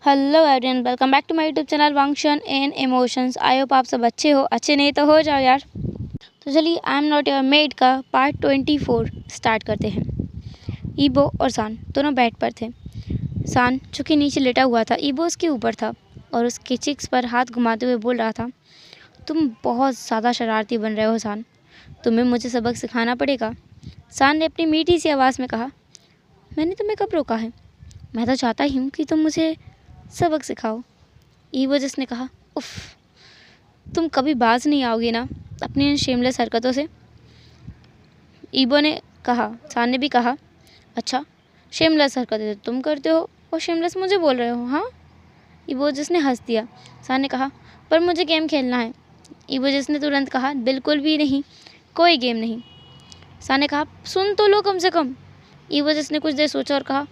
Hello everyone, welcome back to my YouTube channel function in emotions. I hope आप सब अच्छे हो, अच्छे नहीं तो हो जाओ यार। तो चलिए, I am not your made का पार्ट 24 स्टार्ट करते हैं। ईबो और सान दोनों बेड पर थे। सान चूँकि नीचे लेटा हुआ था, ईबो उसके ऊपर था और उसके चिक्स पर हाथ घुमाते हुए बोल रहा था, तुम बहुत ज़्यादा शरारती बन रहे हो सान, तुम्हें मुझे सबक सिखाना पड़ेगा। सान ने अपनी मीठी सी आवाज़ में कहा, मैंने तुम्हें कब रोका है, मैं तो चाहता ही हूँ कि तुम मुझे सबक सिखाओ। ईवो जिसने कहा, उफ, तुम कभी बाज नहीं आओगे ना अपनी इन शेमलेस हरकतों से। ईबो ने कहा, सान ने भी कहा, अच्छा, शेमलेस हरकतें तो तुम करते हो और शेमलेस मुझे बोल रहे हो, हाँ। ईबो जिसने हंस दिया। सान ने कहा, पर मुझे गेम खेलना है। ईबो जिसने तुरंत कहा, बिल्कुल भी नहीं, कोई गेम नहीं। सान ने कहा, सुन तो लो कम से कम। ईबो जिसने कुछ देर सोचा और कहा,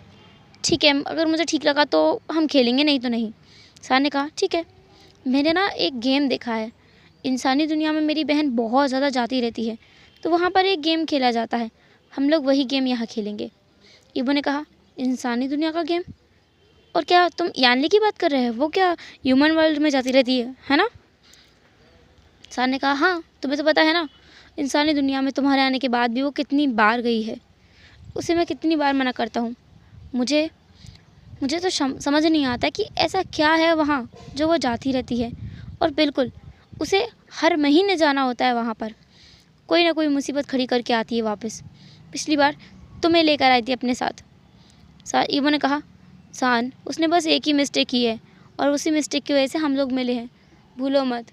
ठीक है, अगर मुझे ठीक लगा तो हम खेलेंगे, नहीं तो नहीं। सान ने कहा, ठीक है, मैंने ना एक गेम देखा है, इंसानी दुनिया में मेरी बहन बहुत ज़्यादा जाती रहती है, तो वहाँ पर एक गेम खेला जाता है, हम लोग वही गेम यहाँ खेलेंगे। ईबो ने कहा, इंसानी दुनिया का गेम? और क्या तुम यानली की बात कर रहे हो? वो क्या ह्यूमन वर्ल्ड में जाती रहती है ना? सान ने कहा, हाँ, तुम्हें तो पता है ना, इंसानी दुनिया में तुम्हारे आने के बाद भी वो कितनी बार गई है, उसे मैं कितनी बार मना करता हूँ। मुझे मुझे तो समझ नहीं आता कि ऐसा क्या है वहाँ जो वो जाती रहती है, और बिल्कुल उसे हर महीने जाना होता है वहाँ पर, कोई ना कोई मुसीबत खड़ी करके आती है वापस। पिछली बार तुम्हें लेकर आई थी अपने साथ। ईबो ने कहा, सान, उसने बस एक ही मिस्टेक की है और उसी मिस्टेक की वजह से हम लोग मिले हैं, भूलो मत।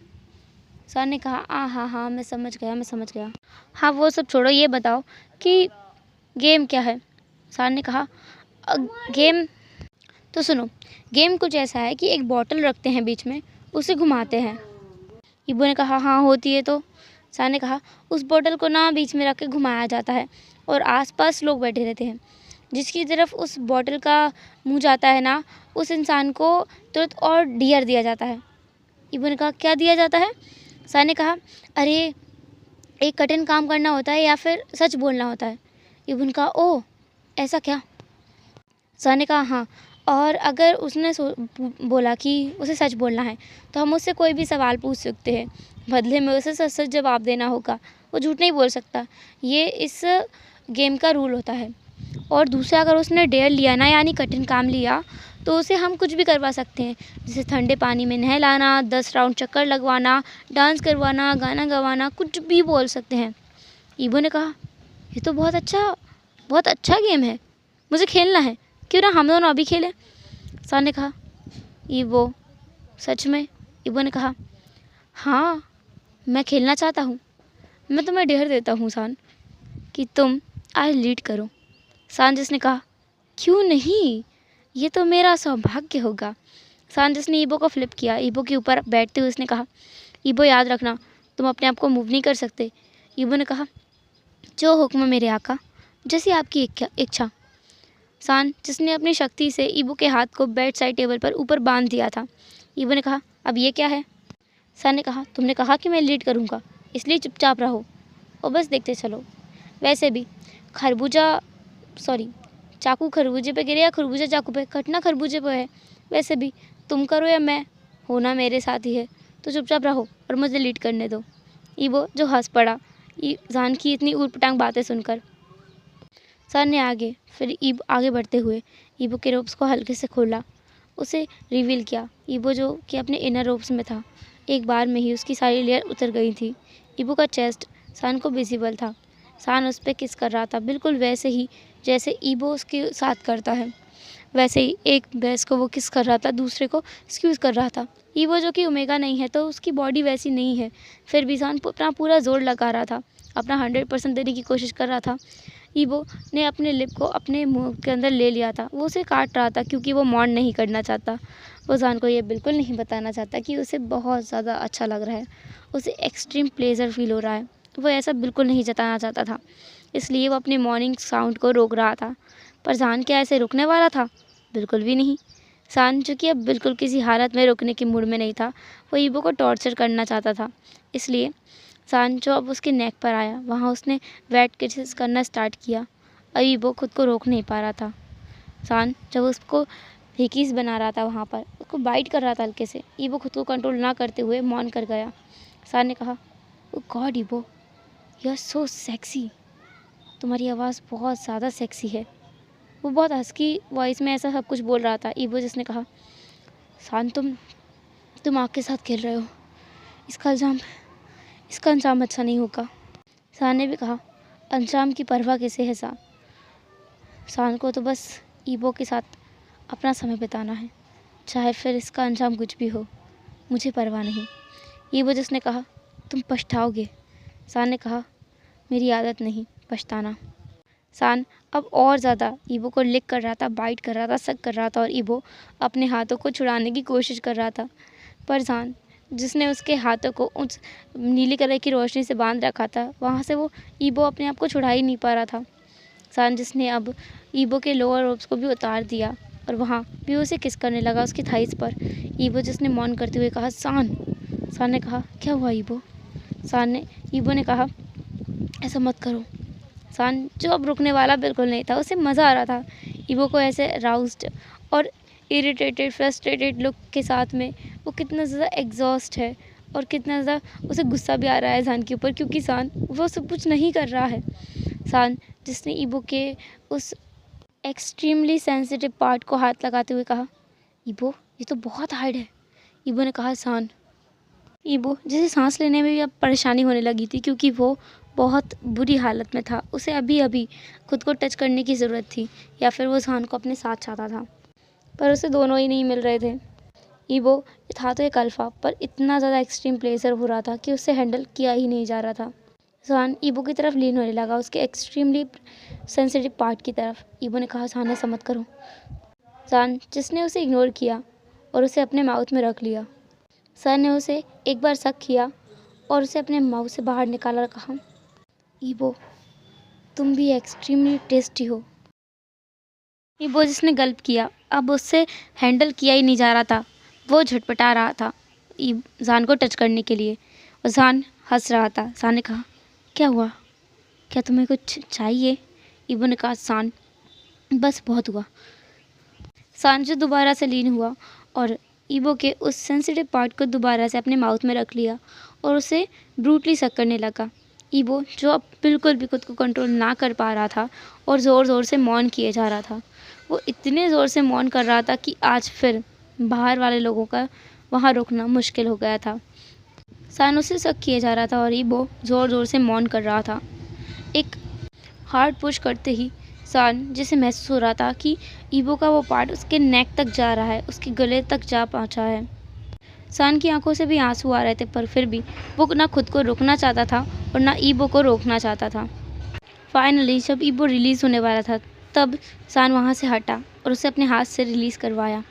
सान ने कहा, हाँ हाँ, मैं समझ गया। हाँ, वो सब छोड़ो, ये बताओ कि गेम क्या है। सान ने कहा, गेम तो सुनो, गेम कुछ ऐसा है कि एक बॉटल रखते हैं बीच में, उसे घुमाते हैं। ईबो ने कहा, हाँ, होती है तो। सान ने कहा, उस बॉटल को ना बीच में रख के घुमाया जाता है और आसपास लोग बैठे रहते हैं, जिसकी तरफ उस बॉटल का मुंह जाता है ना, उस इंसान को तुरंत और डियर दिया जाता है। ईबो ने कहा, क्या दिया जाता है? सान ने कहा, अरे, एक कठिन काम करना होता है या फिर सच बोलना होता है। ईबो ने कहा, ओह, ऐसा क्या? सान ने कहा, हाँ, और अगर उसने बोला कि उसे सच बोलना है तो हम उससे कोई भी सवाल पूछ सकते हैं, बदले में उसे सच सच जवाब देना होगा, वो झूठ नहीं बोल सकता। ये इस गेम का रूल होता है। और दूसरा, अगर उसने डेयर लिया ना, यानी कठिन काम लिया, तो उसे हम कुछ भी करवा सकते हैं, जैसे ठंडे पानी में नहलाना, 10 राउंड चक्कर लगवाना, डांस करवाना, गाना गवाना, कुछ भी बोल सकते हैं। ईबो ने कहा, ये तो बहुत अच्छा गेम है, मुझे खेलना है, क्यों ना हम दोनों अभी खेलें। सान ने कहा, ईबो, सच में? ईबो ने कहा, हाँ, मैं खेलना चाहता हूँ, मैं तुम्हें डेयर देता हूँ सान, कि तुम आज लीड करो। सान जिसने कहा, क्यों नहीं, ये तो मेरा सौभाग्य होगा। सान जिसने ईबो को फ्लिप किया, ईबो के ऊपर बैठते हुए उसने कहा, ईबो, याद रखना, तुम अपने आप को मूव नहीं कर सकते। ईबो ने कहा, जो हुक्म मेरे आका, जैसी आपकी इच्छा। सान जिसने अपनी शक्ति से ईबो के हाथ को बेड साइड टेबल पर ऊपर बांध दिया था। ईबो ने कहा, अब ये क्या है? सान ने कहा, तुमने कहा कि मैं लीड करूँगा, इसलिए चुपचाप रहो और बस देखते चलो। वैसे भी चाकू खरबूजे पे गिरे या खरबूजा चाकू पे, कटना खरबूजे पे है। वैसे भी तुम करो या मैं, होना मेरे साथ ही है, तो चुपचाप रहो और मुझे लीड करने दो। ईबो जो हंस पड़ा सान की इतनी ऊटपटांग बातें सुनकर। सान ने आगे बढ़ते हुए ईबो के रोप्स को हल्के से खोला, उसे रिवील किया। ईबो जो कि अपने इनर रोप्स में था, एक बार में ही उसकी सारी लेयर उतर गई थी। ईबो का चेस्ट सान को विजिबल था। सान उस पर किस कर रहा था, बिल्कुल वैसे ही जैसे ईबो उसके साथ करता है। वैसे ही एक भैंस को वो किस कर रहा था, दूसरे को एक्सक्यूज़ कर रहा था। ईबो जो कि ओमेगा नहीं है, तो उसकी बॉडी वैसी नहीं है, फिर भी सान अपना पूरा जोर लगा रहा था, अपना 100% देने की कोशिश कर रहा था। ईबो ने अपने लिप को अपने मुंह के अंदर ले लिया था, वो उसे काट रहा था क्योंकि वो मॉन्ड नहीं करना चाहता। वो सान को ये बिल्कुल नहीं बताना चाहता कि उसे बहुत ज़्यादा अच्छा लग रहा है, उसे एक्सट्रीम प्लेजर फील हो रहा है, वो ऐसा बिल्कुल नहीं जताना चाहता था, इसलिए वो अपने मॉर्निंग साउंड को रोक रहा था। पर सान क्या ऐसे रुकने वाला था? बिल्कुल भी नहीं। सान जो कि अब बिल्कुल किसी हालत में रुकने के मूड में नहीं था, वो ईबो को टॉर्चर करना चाहता था। इसलिए सान जो अब उसके नेक पर आया, वहाँ उसने वेट किसेस करना स्टार्ट किया। अब ईबो खुद को रोक नहीं पा रहा था। सान जब उसको हिकीस बना रहा था वहाँ पर, उसको बाइट कर रहा था हल्के से। ईबो खुद को कंट्रोल ना करते हुए मौन कर गया। सान ने कहा, oh God Ebo, you are so sexy, तुम्हारी आवाज़ बहुत ज़्यादा सेक्सी है। वो बहुत हस्की वॉइस में ऐसा सब कुछ बोल रहा था। ईबो जिसने कहा, सान तुम आग के साथ खेल रहे हो, इसका अंजाम अच्छा नहीं होगा। सान ने भी कहा, अंजाम की परवाह कैसे है सान, सान को तो बस ईबो के साथ अपना समय बिताना है, चाहे फिर इसका अंजाम कुछ भी हो, मुझे परवाह नहीं। ईबो जिसने कहा, तुम पछताओगे। सान ने कहा, मेरी आदत नहीं पछताना। सान अब और ज़्यादा ईबो को लिक कर रहा था, बाइट कर रहा था, सक कर रहा था और ईबो अपने हाथों को छुड़ाने की कोशिश कर रहा था। पर सान जिसने उसके हाथों को उस नीली कलर की रोशनी से बांध रखा था, वहाँ से वो ईबो अपने आप को छुड़ा ही नहीं पा रहा था। सान जिसने अब ईबो के लोअर रोब्स को भी उतार दिया और वहाँ भी उसे किस करने लगा उसकी थाइस पर। ईबो जिसने मौन करते हुए कहा, सान ने कहा, क्या हुआ ईबो। ईबो ने कहा, ऐसा मत करो। सान जो अब रुकने वाला बिल्कुल नहीं था, उसे मज़ा आ रहा था ईबो को ऐसे राउज्ड और इरिटेटेड फ्रस्ट्रेटेड लुक के साथ में। वो कितना ज़्यादा एग्जॉस्ट है और कितना ज़्यादा उसे गुस्सा भी आ रहा है सान के ऊपर, क्योंकि सान वो सब कुछ नहीं कर रहा है। सान जिसने ईबो के उस एक्सट्रीमली सेंसिटिव पार्ट को हाथ लगाते हुए कहा, ईबो ये तो बहुत हार्ड है। ईबो ने कहा, सान। ईबो जिसे सांस लेने में भी अब परेशानी होने लगी थी, क्योंकि वो बहुत बुरी हालत में था। उसे अभी अभी खुद को टच करने की ज़रूरत थी, या फिर वो सान को अपने साथ चाहता था, पर उसे दोनों ही नहीं मिल रहे थे। ईबो था तो एक अल्फ़ा, पर इतना ज़्यादा एक्सट्रीम प्लेजर हो रहा था कि उससे हैंडल किया ही नहीं जा रहा था। सान ईबो की तरफ लीन होने लगा, उसके एक्सट्रीमली सेंसिटिव पार्ट की तरफ। ईबो ने कहा, सान ऐसा मत करो। सान जिसने उसे इग्नोर किया और उसे अपने माउथ में रख लिया। सान ने उसे एक बार शक किया और उसे अपने माउथ से बाहर निकाला और कहा, ईबो तुम भी एक्सट्रीमली टेस्टी हो। ईबो जिसने गल्प किया, अब उससे हैंडल किया ही नहीं जा रहा था। वो झटपटा रहा था सान को टच करने के लिए और सान हंस रहा था। सान ने कहा, क्या हुआ, क्या तुम्हें कुछ चाहिए। ईबो ने कहा, सान बस बहुत हुआ। सान जो दोबारा से लीन हुआ और ईबो के उस सेंसिटिव पार्ट को दोबारा से अपने माउथ में रख लिया और उसे ब्रूटली सक करने लगा। ईबो जो अब बिल्कुल भी खुद को कंट्रोल ना कर पा रहा था और ज़ोर ज़ोर से मौन किए जा रहा था। वो इतने ज़ोर से मौन कर रहा था कि आज फिर बाहर वाले लोगों का वहाँ रुकना मुश्किल हो गया था। सान उसे सक किए जा रहा था और ईबो ज़ोर ज़ोर से मौन कर रहा था। एक हार्ड पुश करते ही सान जिसे महसूस हो रहा था कि ईबो का वो पार्ट उसके नेक तक जा रहा है, उसके गले तक जा पहुंचा है। सान की आंखों से भी आंसू आ रहे थे, पर फिर भी वो ना खुद को रोकना चाहता था और ना ईबो को रोकना चाहता था। फाइनली जब ईबो रिलीज़ होने वाला था, तब सान वहाँ से हटा और उसे अपने हाथ से रिलीज़ करवाया।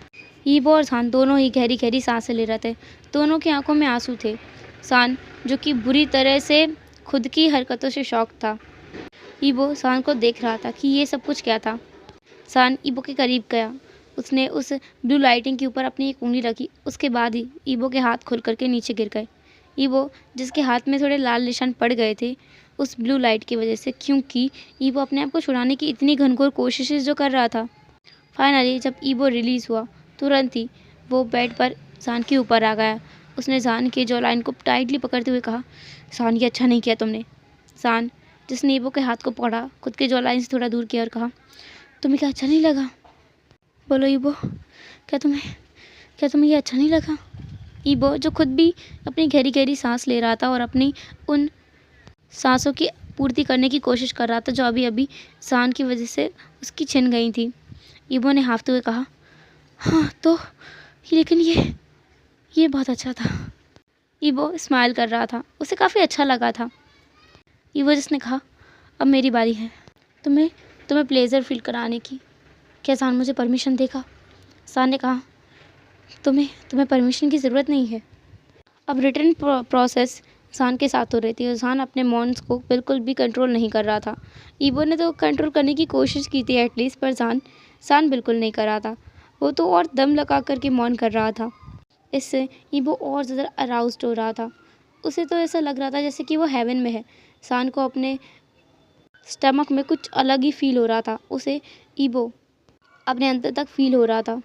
ईबो और सान दोनों ही गहरी गहरी सांसें ले रहे थे। दोनों की आंखों में आंसू थे। सान जो कि बुरी तरह से खुद की हरकतों से शॉक था। ईबो सान को देख रहा था कि ये सब कुछ क्या था। सान ईबो के करीब गया। उसने उस ब्लू लाइटिंग के ऊपर अपनी एक उंगली रखी। उसके बाद ही ईबो के हाथ खुल करके नीचे गिर गए। ईबो जिसके हाथ में थोड़े लाल निशान पड़ गए थे उस ब्लू लाइट की वजह से, क्योंकि ईबो अपने आप को छुड़ाने की इतनी घनघोर कोशिशें जो कर रहा था। फाइनली जब ईबो रिलीज़ हुआ, तुरंत ही वो बेड पर सान के ऊपर आ गया। उसने सान के जॉ लाइन को टाइटली पकड़ते हुए कहा, सान ये अच्छा नहीं किया तुमने। सान जिसने ईबो के हाथ को पकड़ा, खुद के जॉ लाइन से थोड़ा दूर किया और कहा, तुम्हें क्या अच्छा नहीं लगा। बोलो ईबो, क्या तुम्हें ये अच्छा नहीं लगा। ईबो जो खुद भी अपनी गहरी गहरी सांस ले रहा था और अपनी उन सांसों की पूर्ति करने की कोशिश कर रहा था जो अभी अभी सान की वजह से उसकी छिन गई थी। ईबो ने हाँफते हुए कहा, हाँ तो लेकिन ये बहुत अच्छा था। ईबो स्माइल कर रहा था, उसे काफ़ी अच्छा लगा था। ईबो जिसने कहा, अब मेरी बारी है तुम्हें प्लेजर फील कराने की। क्या सान मुझे परमिशन देगा। सान ने कहा, तुम्हें परमिशन की ज़रूरत नहीं है। अब रिटर्न प्रोसेस सान के साथ हो रही थी और सान अपने मॉन्स को बिल्कुल भी कंट्रोल नहीं कर रहा था। ईबो ने तो कंट्रोल करने की कोशिश की थी एटलीस्ट, पर सान बिल्कुल नहीं कर रहा था। वो तो और दम लगा करके मौन कर रहा था। इससे ईबो और ज़्यादा अराउज्ड हो रहा था। उसे तो ऐसा लग रहा था जैसे कि वो हेवन में है। सान को अपने स्टमक में कुछ अलग ही फील हो रहा था। उसे ईबो अपने अंदर तक फील हो रहा था।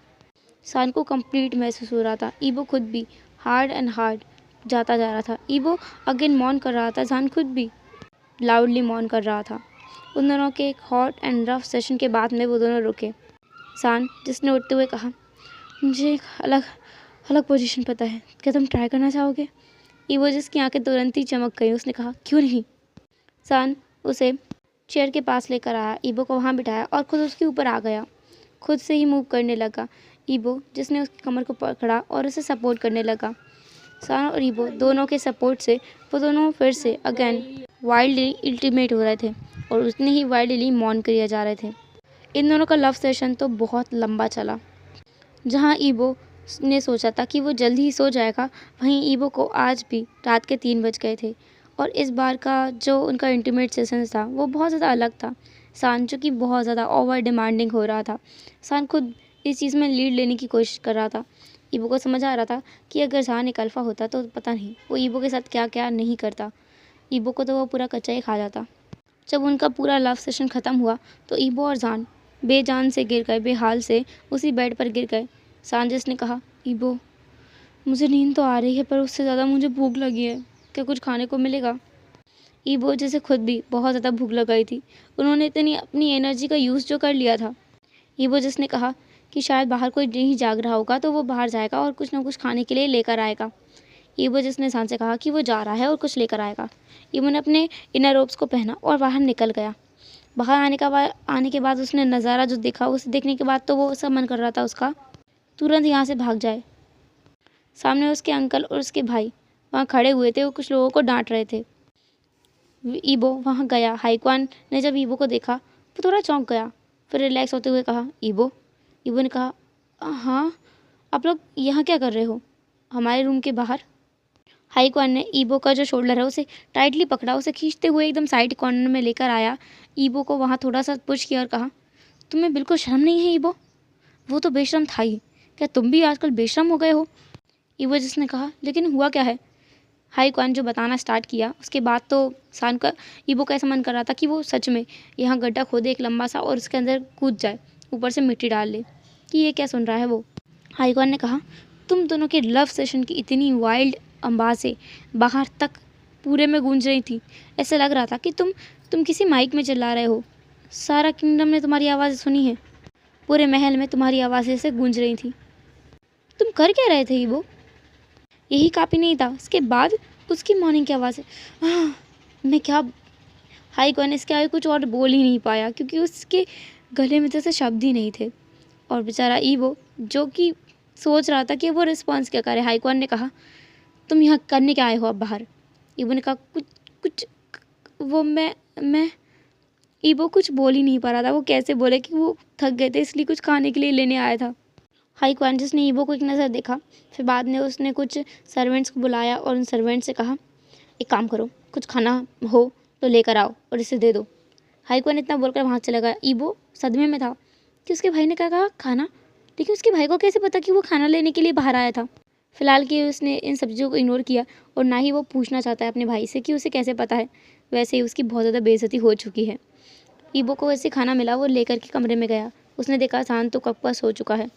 सान को कंप्लीट महसूस हो रहा था। ईबो खुद भी हार्ड एंड हार्ड जाता जा रहा था। ईबो अगेन मौन कर रहा था। सान खुद भी लाउडली मौन कर रहा था। उन दोनों के एक हॉट एंड रफ सेशन के बाद में वो दोनों रुके। सान, जिसने उठते हुए कहा, मुझे एक अलग अलग पोजीशन पता है, क्या तुम ट्राई करना चाहोगे? ईबो, जिसकी आंखें तुरंत ही चमक गई, उसने कहा, क्यों नहीं। सान उसे चेयर के पास लेकर आया, ईबो को वहाँ बिठाया और खुद उसके ऊपर आ गया। खुद से ही मूव करने लगा। ईबो, जिसने उसकी कमर को पकड़ा और उसे सपोर्ट करने लगा। सान और ईबो दोनों के सपोर्ट से वो दोनों फिर से अगेन वाइल्डली इंटीमेट हो रहे थे और उतने ही वाइल्डली मौन किए जा रहे थे। इन दोनों का लव सेशन तो बहुत लंबा चला। जहाँ ईबो ने सोचा था कि वो जल्दी ही सो जाएगा, वहीं ईबो को आज भी रात के 3 बज गए थे और इस बार का जो उनका इंटीमेट सेशन था वो बहुत ज़्यादा अलग था। सान, जो कि बहुत ज़्यादा ओवर डिमांडिंग हो रहा था, सान खुद इस चीज़ में लीड लेने की कोशिश कर रहा था। ईबो को समझ आ रहा था कि अगर सान एक अल्फ़ा होता तो पता नहीं वो ईबो के साथ क्या क्या नहीं करता। ईबो को तो वो पूरा कच्चा ही खा जाता। जब उनका पूरा लव सेशन ख़त्म हुआ तो ईबो और सान बेजान से गिर गए, बेहाल से उसी बेड पर गिर गए। सान, जिसने कहा, ईबो, मुझे नींद तो आ रही है पर उससे ज़्यादा मुझे भूख लगी है, क्या कुछ खाने को मिलेगा? ईबो, जिसे खुद भी बहुत ज़्यादा भूख लग गई थी, उन्होंने इतनी अपनी एनर्जी का यूज़ जो कर लिया था। ईबो, जिसने कहा कि शायद बाहर कोई नहीं जाग रहा होगा तो वो बाहर जाएगा और कुछ ना कुछ खाने के लिए लेकर आएगा। ईबो, जिसने सान से कहा कि वो जा रहा है और कुछ लेकर आएगा। ईबो ने अपने इनर रोब्स को पहना और बाहर निकल गया। बाहर आने के बाद उसने नज़ारा जो देखा, उसे देखने के बाद तो वो सब मन कर रहा था उसका तुरंत यहाँ से भाग जाए। सामने उसके अंकल और उसके भाई वहाँ खड़े हुए थे, वो कुछ लोगों को डांट रहे थे। ईबो वहाँ गया। हाईक्वान ने जब ईबो को देखा वो थोड़ा चौंक गया, फिर रिलैक्स होते हुए कहा, ईबो। ईबो ने कहा, हाँ, आप लोग यहाँ क्या कर रहे हो हमारे रूम के बाहर? हाईक्वान ने ईबो का जो शोल्डर है उसे टाइटली पकड़ा, उसे खींचते हुए एकदम साइड कॉर्नर में लेकर आया। ईबो को वहाँ थोड़ा सा पुश किया और कहा, तुम्हें बिल्कुल शर्म नहीं है ईबो? वो तो बेशर्म था ही, क्या तुम भी आजकल बेशर्म हो गए हो? ईबो, जिसने कहा, लेकिन हुआ क्या है? हाईक्वान जो बताना स्टार्ट किया उसके बाद तो सान का ईबो का ऐसा मन कर रहा था कि वो सच में यहाँ गड्ढा खोदे एक लंबा सा और उसके अंदर कूद जाए, ऊपर से मिट्टी डाल ले कि ये क्या सुन रहा है वो। हाईक्वान ने कहा, तुम दोनों के लव सेशन की इतनी वाइल्ड आवाज़ें बाहर तक पूरे में गूंज रही थी, ऐसा लग रहा था कि तुम किसी माइक में चिल्ला रहे हो। सारा किंगडम ने तुम्हारी आवाज़ सुनी है, पूरे महल में तुम्हारी आवाज़ें से गूंज रही थी। तुम कर क्या रहे थे ईबो? यही काफ़ी नहीं था, उसके बाद उसकी मॉर्निंग की आवाज़ है, मैं क्या। हाईक्वान इसके आगे कुछ और बोल ही नहीं पाया क्योंकि उसके गले में जैसे शब्द ही नहीं थे और बेचारा ईबो जो कि सोच रहा था कि वो रिस्पॉन्स क्या करे। हाईक्वान ने कहा, तुम यहाँ करने क्या आए हो अब बाहर? ईबो ने कहा, कुछ कुछ वो मैं ईबो कुछ बोल ही नहीं पा रहा था। वो कैसे बोले कि वो थक गए थे इसलिए कुछ खाने के लिए लेने आया था। हाईक्वान, जिसने ईबो को एक नज़र देखा, फिर बाद में उसने कुछ सर्वेंट्स को बुलाया और उन सर्वेंट्स से कहा, एक काम करो, कुछ खाना हो तो लेकर आओ और इसे दे दो। हाईक्वान इतना बोलकर वहाँ चला गया। ईबो सदमे में था कि उसके भाई ने क्या कहा, खाना, लेकिन उसके भाई को कैसे पता कि वो खाना लेने के लिए बाहर आया था। फिलहाल कि उसने इन सब्जियों को इग्नोर किया और ना ही वो पूछना चाहता है अपने भाई से कि उसे कैसे पता है। वैसे ही उसकी बहुत ज़्यादा बेइज्जती हो चुकी है। ईबो को वैसे खाना मिला, वो लेकर के कमरे में गया। उसने देखा सान तो कब का सो चुका है।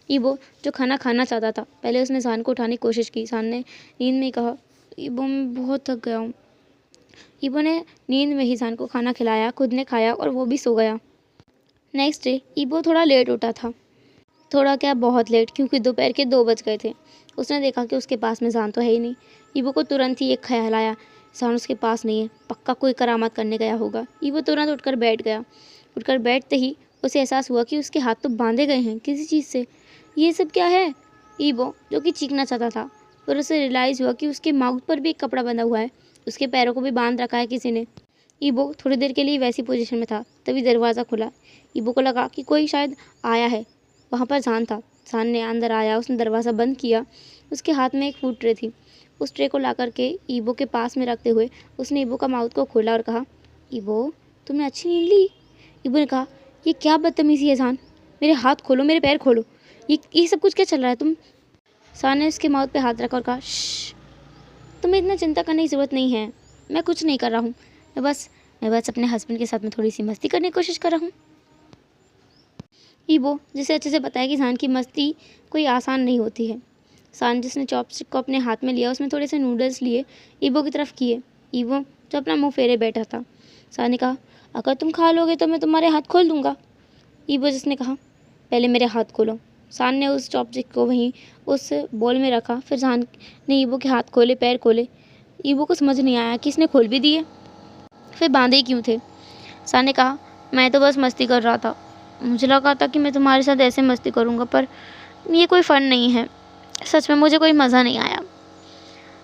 ईबो जो खाना खाना चाहता था, पहले उसने सान को उठाने की कोशिश की। सान ने नींद में कहा, ईबो मैं बहुत थक गया हूँ। ईबो ने नींद में ही सान को खाना खिलाया, खुद ने खाया और वो भी सो गया। नेक्स्ट डे ईबो थोड़ा लेट उठा था, थोड़ा क्या बहुत लेट, क्योंकि दोपहर के 2 बज गए थे। उसने देखा कि उसके पास में सान तो है ही नहीं। ईबो को तुरंत ही एक ख्याल आया, सान उसके पास नहीं है, पक्का कोई करामात करने गया होगा। ईबो तुरंत उठकर बैठ गया। उठकर बैठते ही उसे एहसास हुआ कि उसके हाथ तो बांधे गए हैं किसी चीज़ से। ये सब क्या है? ईबो जो कि चीखना चाहता था, पर उसे रियलाइज़ हुआ कि उसके माउथ पर भी एक कपड़ा बंधा हुआ है, उसके पैरों को भी बांध रखा है किसी ने। ईबो थोड़ी देर के लिए वैसी पोजीशन में था, तभी दरवाज़ा खुला। ईबो को लगा कि कोई शायद आया है। वहाँ पर सान था। सान ने अंदर आया, उसने दरवाज़ा बंद किया। उसके हाथ में एक फूड ट्रे थी। उस ट्रे को ला करके ईबो के पास में रखते हुए उसने ईबो का माउथ को खोला और कहा, ईबो तुमने अच्छी नींद ली? ईबो ने कहा, ये क्या बदतमीज़ी है सान, मेरे हाथ खोलो, मेरे पैर खोलो, ये सब कुछ क्या चल रहा है तुम? सान ने उसके माउथ पे हाथ रखा और कहा, श्श, तुम्हें इतना चिंता करने की ज़रूरत नहीं है, मैं कुछ नहीं कर रहा हूँ, मैं बस अपने हस्बैंड के साथ में थोड़ी सी मस्ती करने की कोशिश कर रहा हूँ। ईबो जिसे अच्छे से पता है कि सान की मस्ती कोई आसान नहीं होती है। सान जिसने चॉपस्टिक को अपने हाथ में लिया, उसमें थोड़े से नूडल्स लिए, ईबो की तरफ किए। ईबो जो अपना मुंह फेरे बैठा था। सान ने कहा, अगर तुम खा लोगे तो मैं तुम्हारे हाथ खोल दूंगा। ईबो जिसने कहा, पहले मेरे हाथ खोलो। सान ने उस चॉपस्टिक को वहीं उस बॉल में रखा। फिर सान ने ईबो के हाथ खोले, पैर खोले। ईबो को समझ नहीं आया कि इसने खोल भी दिए, फिर बांधे क्यों थे। सान ने कहा, मैं तो बस मस्ती कर रहा था। मुझे लगा था कि मैं तुम्हारे साथ ऐसे मस्ती करूँगा, पर ये कोई फ़न नहीं है। सच में मुझे कोई मज़ा नहीं आया।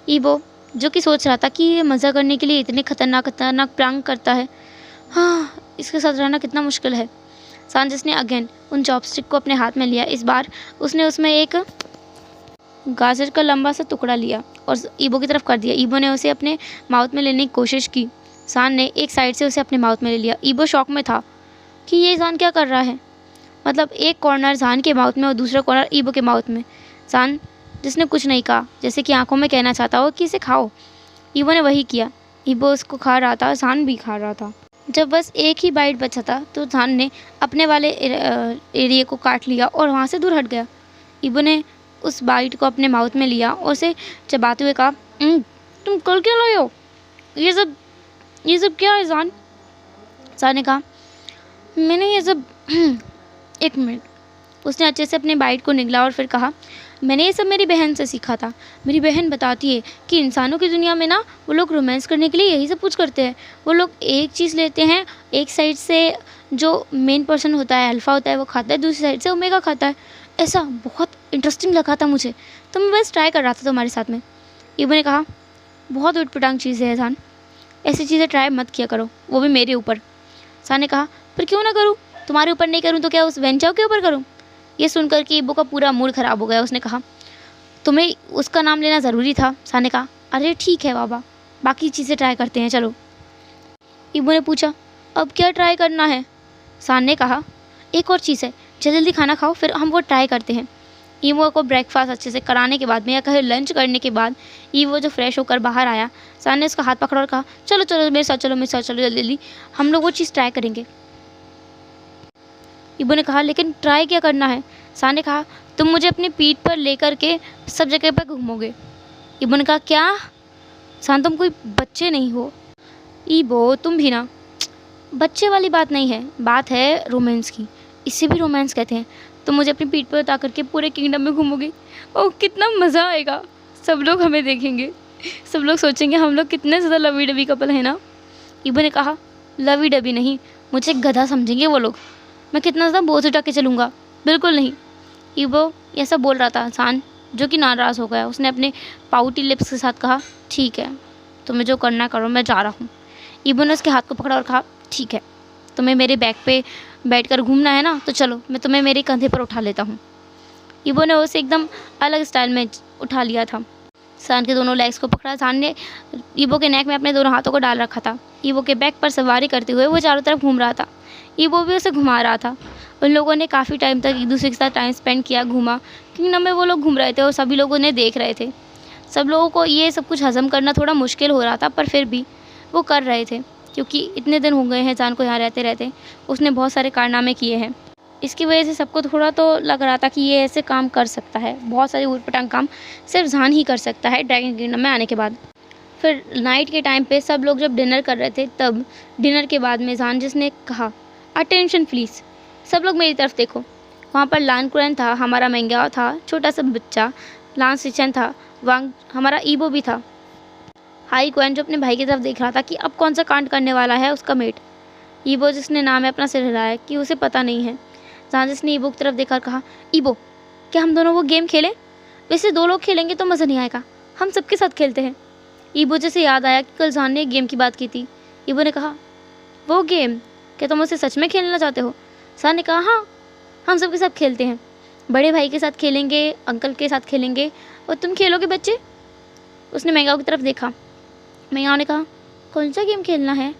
ईबो जो कि सोच रहा था कि ये मज़ा करने के लिए इतने खतरनाक प्रैंक करता है, हाँ, इसके साथ रहना कितना मुश्किल है। सान जिसने अगेन उन चॉपस्टिक को अपने हाथ में लिया। इस बार उसने उसमें एक गाजर का लंबा सा टुकड़ा लिया और ईबो की तरफ कर दिया। ईबो ने उसे अपने माउथ में लेने की कोशिश की। सान ने एक साइड से उसे अपने माउथ में ले लिया। ईबो शॉक में था कि ये सान क्या कर रहा है। मतलब एक कॉर्नर सान के माउथ में और दूसरा कॉर्नर ईबो के माउथ में। सान जिसने कुछ नहीं कहा, जैसे कि आंखों में कहना चाहता हो कि इसे खाओ। ईबो ने वही किया। ईबो उसको खा रहा था, सान भी खा रहा था। जब बस एक ही बाइट बचा था तो सान ने अपने वाले एरिया को काट लिया और वहाँ से दूर हट गया। ईबो ने उस बाइट को अपने माउथ में लिया और उसे चबाते हुए कहा, तुम कर क्या लाए हो? ये सब क्या है सान? सान ने कहा, मैंने ये सब एक मिनट। उसने अच्छे से अपने बाइट को निगला और फिर कहा, मैंने ये सब मेरी बहन से सीखा था। मेरी बहन बताती है कि इंसानों की दुनिया में ना वो लोग रोमांस करने के लिए यही सब कुछ करते हैं। वो लोग एक चीज़ लेते हैं, एक साइड से जो मेन पर्सन होता है, अल्फा होता है, वो खाता है, दूसरी साइड से ओमेगा खाता है। ऐसा बहुत इंटरेस्टिंग लगा था मुझे, तो मैं बस ट्राई कर रहा था तुम्हारे साथ में। ईबो ने कहा, बहुत उटपटांग चीज़ है सान, ऐसी चीज़ें ट्राई मत किया करो, वो भी मेरे ऊपर। सान ने कहा, पर क्यों ना करूँ? तुम्हारे ऊपर नहीं करूँ तो क्या उस वेंचाओ के ऊपर करूँ? ये सुनकर के ईबो का पूरा मूड ख़राब हो गया। उसने कहा, तुम्हें उसका नाम लेना ज़रूरी था? सान ने कहा, अरे ठीक है बाबा, बाकी चीज़ें ट्राई करते हैं, चलो। ईबो ने पूछा, अब क्या ट्राई करना है? सान ने कहा, एक और चीज़ है, जल्दी खाना खाओ, फिर हम वो ट्राई करते हैं। ईबो को ब्रेकफास्ट अच्छे से कराने के बाद में, या कहे लंच करने के बाद, ईबो जो फ्रेश होकर बाहर आया, सान ने उसका हाथ पकड़ा और कहा, चलो चलो मेरे साथ, चलो मेरे साथ, चलो जल्दी जल्दी, हम लोग वो चीज़ ट्राई करेंगे। ईबो ने कहा, लेकिन ट्राई क्या करना है? सान ने कहा, तुम मुझे अपनी पीठ पर लेकर के सब जगह पर घूमोगे। ईबो ने कहा, क्या? सान, तुम कोई बच्चे नहीं हो। ईबो तुम भी ना। बच्चे वाली बात नहीं है, बात है रोमांस की, इसे भी रोमांस कहते हैं। तुम मुझे अपनी पीठ पर उतार करके पूरे किंगडम में घूमोगे। ओह कितना मज़ा आएगा, सब लोग हमें देखेंगे, सब लोग सोचेंगे हम लोग कितने ज़्यादा लवी डबी कपल है ना। ईबो ने कहा, लवी डबी नहीं, मुझे गधा समझेंगे वो लोग, मैं कितना ज़्यादा बोझ उठा के चलूँगा, बिल्कुल नहीं। ईबो ये सब बोल रहा था। सान जो कि नाराज़ हो गया, उसने अपने पाउटी लिप्स के साथ कहा, ठीक है, तुम्हें जो करना करो, मैं जा रहा हूँ। ईबो ने उसके हाथ को पकड़ा और कहा, ठीक है, तुम्हें मेरे बैग पे बैठकर घूमना है ना, तो चलो मैं तुम्हें मेरे कंधे पर उठा लेता हूँ। ईबो ने उसे एकदम अलग स्टाइल में उठा लिया था। सान के दोनों लेग्स को पकड़ा। सान ने ईबो के नेक में अपने दोनों हाथों को डाल रखा था। ईबो के बैक पर सवारी करते हुए वो चारों तरफ घूम रहा था। ईबो भी उसे घुमा रहा था। उन लोगों ने काफ़ी टाइम तक एक दूसरे के साथ टाइम स्पेंड किया, घूमा। किंगडम में वो लोग घूम रहे थे और सभी लोग उन्हें देख रहे थे। सब लोगों को ये सब कुछ हज़म करना थोड़ा मुश्किल हो रहा था, पर फिर भी वो कर रहे थे, क्योंकि इतने दिन हो गए हैं सान को यहाँ रहते रहते। उसने बहुत सारे कारनामे किए हैं। इसकी वजह से सबको थोड़ा तो लग रहा था कि ये ऐसे काम कर सकता है। बहुत सारे ऊट-पटांग काम सिर्फ सान ही कर सकता है ड्रैगन किंगडम में आने के बाद। फिर नाइट के टाइम पे सब लोग जब डिनर कर रहे थे, तब डिनर के बाद में सान जिसने कहा, अटेंशन प्लीज़, सब लोग मेरी तरफ देखो। वहाँ पर लान कुरैन था, हमारा मैंग्याओ था, छोटा सा बच्चा लान सिचन था, वांग हमारा ईबो भी था। हाई क्वेन जो अपने भाई की तरफ देख रहा था कि अब कौन सा कांड करने वाला है उसका मेट। ईबो जिसने नाम है अपना सिर हिलाया कि उसे पता नहीं है। सान जिसने ईबो की तरफ देखा और कहा, ईबो क्या हम दोनों वो गेम खेलें? वैसे 2 लोग खेलेंगे तो मज़ा नहीं आएगा, हम सबके साथ खेलते हैं। ईबो जैसे याद आया कि कल सान ने एक गेम की बात की थी। ईबो ने कहा, वो गेम, क्या तुम उसे सच में खेलना चाहते हो? सान ने कहा, हाँ, हम सबके साथ खेलते हैं, बड़े भाई के साथ खेलेंगे, अंकल के साथ खेलेंगे, और तुम खेलोगे बच्चे? उसने मैंगाओ की तरफ देखा। मैंगाओ ने कहा, कौन सा गेम खेलना है?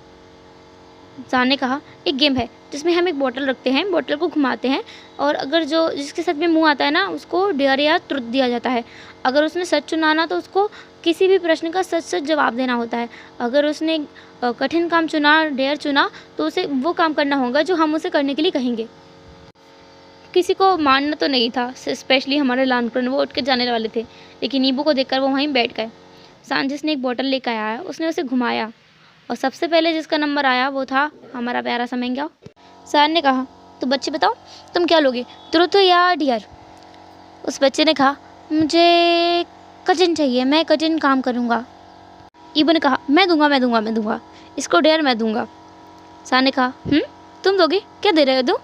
सान ने कहा, एक गेम है जिसमें हम एक बोतल रखते हैं, बोतल को घुमाते हैं, और अगर जो जिसके सच में मुंह आता है ना, उसको डेयर या ट्रुथ दिया जाता है। अगर उसने सच चुना ना, तो उसको किसी भी प्रश्न का सच सच जवाब देना होता है। अगर उसने कठिन काम चुना, डेयर चुना, तो उसे वो काम करना होगा जो हम उसे करने के लिए कहेंगे। किसी को मारना तो नहीं था, स्पेशली हमारे लानकुरन, वो उठ के जाने वाले थे, लेकिन ईबो को देखकर वो वहीं बैठ गए। सान जिसने एक बोतल लेकर आया, उसने उसे घुमाया और सबसे पहले जिसका नंबर आया वो था हमारा प्यारा सा मेंग्याओ। सान ने कहा, तो बच्चे बताओ तुम क्या लोगे, ट्रुथ या डियर? उस बच्चे ने कहा, मुझे कजिन चाहिए, मैं कजिन काम करूँगा। ईबो ने कहा, मैं दूंगा, इसको डेयर मैं दूंगा। सान ने कहा, तुम दोगे, क्या दे रहे हो तुम?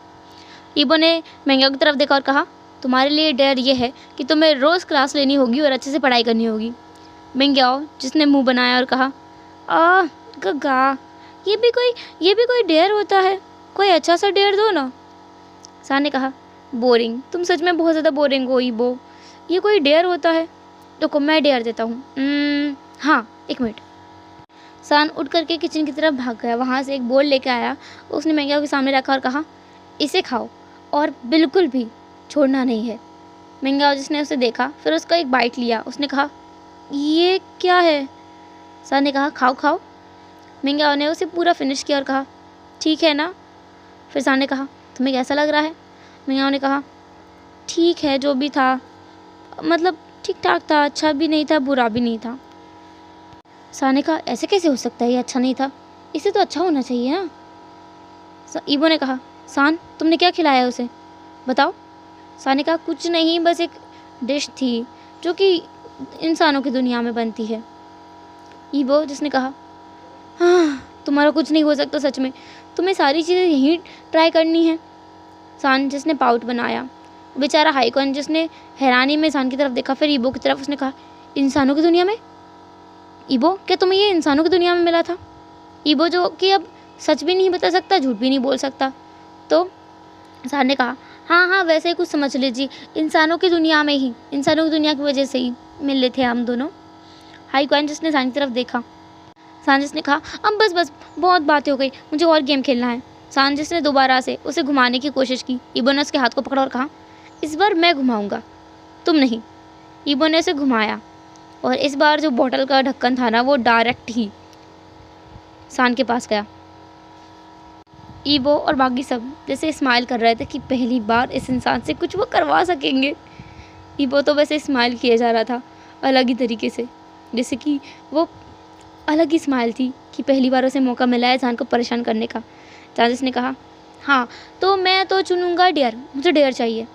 ईबो ने मेंग्याओ की तरफ देखा और कहा, तुम्हारे लिए डेयर ये है कि तुम्हें रोज़ क्लास लेनी होगी और अच्छे से पढ़ाई करनी होगी। मेंग्याओ जिसने मुंह बनाया और कहा, गगा, ये भी कोई डेयर होता है, कोई अच्छा सा डेयर दो ना। सान ने कहा, बोरिंग, तुम सच में बहुत ज़्यादा बोरिंग हो ईबो, ये कोई डेयर होता है? रुको मैं डेयर देता हूँ। हाँ 1 मिनट। सान उठ करके किचन की तरफ भाग गया, वहाँ से एक बोल लेके आया, उसने मेंग्याओ के सामने रखा और कहा, इसे खाओ और बिल्कुल भी छोड़ना नहीं है। मेंग्याओ जिसने उसे देखा, फिर उसका एक बाइट लिया, उसने कहा, ये क्या है? सान ने कहा, खाओ खाओ। मेंग्याओ ने उसे पूरा फिनिश किया और कहा, ठीक है ना? फिर सान ने कहा, तुम्हें कैसा लग रहा है? मेंग्याओ ने कहा, ठीक है, जो भी था, मतलब ठीक ठाक था, अच्छा भी नहीं था, बुरा भी नहीं था। सान ने कहा, ऐसे कैसे हो सकता है, ये अच्छा नहीं था, इसे तो अच्छा होना चाहिए ना। ईबो ने कहा, सान तुमने क्या खिलाया उसे, बताओ। सान ने कहा, कुछ नहीं, बस एक डिश थी जो कि इंसानों की दुनिया में बनती है। ईबो जिसने कहा, हाँ तुम्हारा कुछ नहीं हो सकता, सच में तुम्हें सारी चीज़ें यहीं ट्राई करनी है। सान जिसने पाउट बनाया, बेचारा हाइकॉन जिसने हैरानी में सान की तरफ देखा, फिर ईबो की तरफ, उसने कहा, इंसानों की दुनिया में? ईबो, क्या तुम्हें ये इंसानों की दुनिया में मिला था? ईबो जो कि अब सच भी नहीं बता सकता, झूठ भी नहीं बोल सकता, तो सान ने कहा, हाँ वैसे ही कुछ समझ लीजिए, इंसानों की दुनिया में ही, इंसानों की दुनिया की वजह से ही मिले थे हम दोनों। हाइकॉन जिसने सान की तरफ देखा, सान जिसने कहा, अब बस बहुत बातें हो गई, मुझे और गेम खेलना है। सान जिसने दोबारा से उसे घुमाने की कोशिश की, ईबो ने उसके हाथ को पकड़ा और कहा, इस बार मैं घुमाऊंगा, तुम नहीं। ईबो ने उसे घुमाया और इस बार जो बोतल का ढक्कन था ना, वो डायरेक्ट ही सान के पास गया। ईबो और बाकी सब जैसे स्माइल कर रहे थे कि पहली बार इस इंसान से कुछ वो करवा सकेंगे। ईबो तो वैसे स्माइल किया जा रहा था अलग ही तरीके से, जैसे कि वो अलग ही स्माइल थी कि पहली बार उसे मौका मिला है जान को परेशान करने का। चांदिस ने कहा, हाँ तो मैं तो चुनूंगा डेयर, मुझे डेयर चाहिए।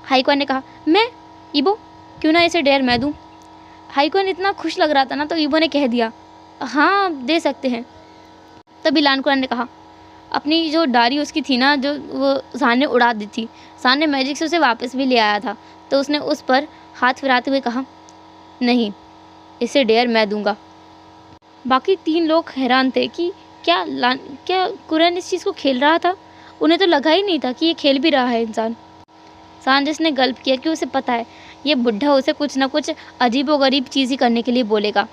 हाइकॉन ने कहा, मैं? ईबो, क्यों ना इसे डेयर मैं दूँ। हाइकॉन इतना खुश लग रहा था ना, तो ईबो ने कह दिया, हाँ दे सकते हैं। तभी लानकुरान ने कहा, अपनी जो डारी उसकी थी ना, जो वो सान ने उड़ा दी थी, सान ने मैजिक से उसे वापस भी ले आया था, तो उसने उस पर हाथ फिराते हुए कहा, नहीं, इसे डेयर मैं दूंगा। बाकी 3 लोग हैरान थे कि क्या कुरैन इस चीज़ को खेल रहा था। उन्हें तो लगा ही नहीं था कि ये खेल भी रहा है इंसान। सान जिसने गल्प किया कि उसे पता है ये बुढ़ा उसे कुछ ना कुछ अजीब व गरीब चीज़ ही करने के लिए बोलेगा।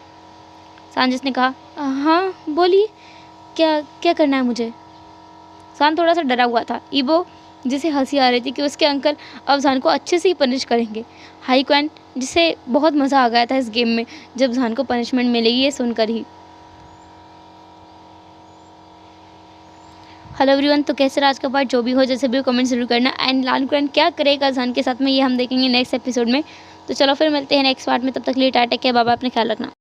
सान जिसने कहा, हाँ बोलिए, क्या करना है मुझे। सान थोड़ा सा डरा हुआ था। ईबो जिसे हंसी आ रही थी कि उसके अंकल अब सान को अच्छे से ही पनिश करेंगे। हाइकॉन जिसे बहुत मज़ा आ गया था इस गेम में, जब सान को पनिशमेंट मिलेगी ये सुनकर ही। हेलो एवरीवन, तो कैसे रहा आज का पार्ट, जो भी हो जैसे भी कमेंट जरूर करना। एंड लानकुरान क्या करेगा सान के साथ में, ये हम देखेंगे नेक्स्ट एपिसोड में। तो चलो फिर मिलते हैं नेक्स्ट पार्ट में, तब तक के लिए टाटा, बाय बाय, अपने ख्याल रखना।